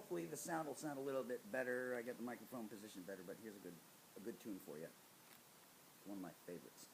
hopefully the sound will sound a little bit better. I got the microphone positioned better, but here's a good tune for you. It's one of my favorites.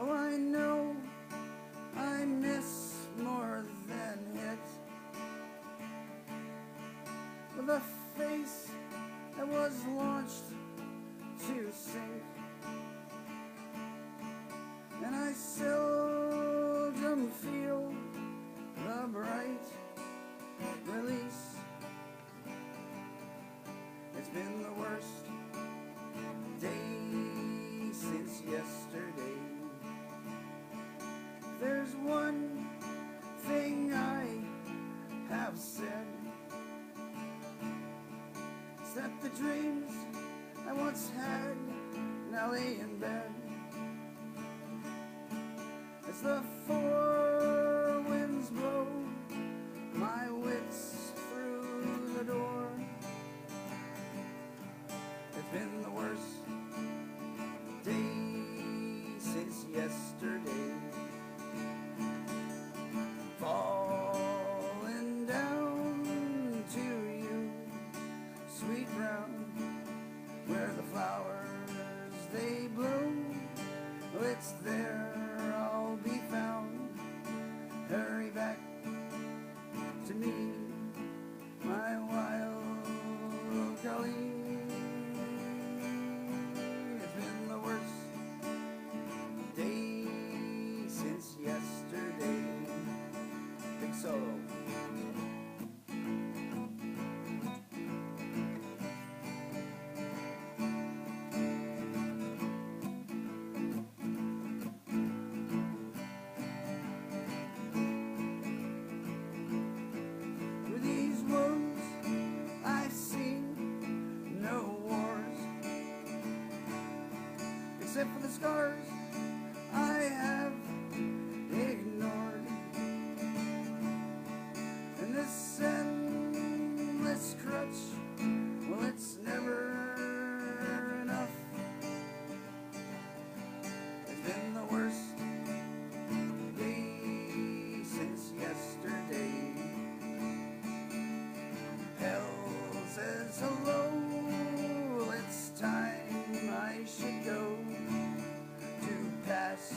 Oh, I know I miss more than hit, with a face that was launched to sink, and I seldom feel the bright release. It's been the worst day since yesterday. There's one thing I have said, it's that the dreams I once had now lay in bed. As the four winds blow my wits through the door, it's been the worst day since yesterday. Falling down to you, sweet ground, where the flowers they bloom, well, it's there I'll be found. Hurry back to me, my wild Colleen. It's been the worst day since yesterday. Big solo. Through these wounds I've seen no wars, except for the scars I have ignored. And this endless crutch, well, it's never enough. It's been the worst day since yesterday. Hell says hello, it's time I should go to pass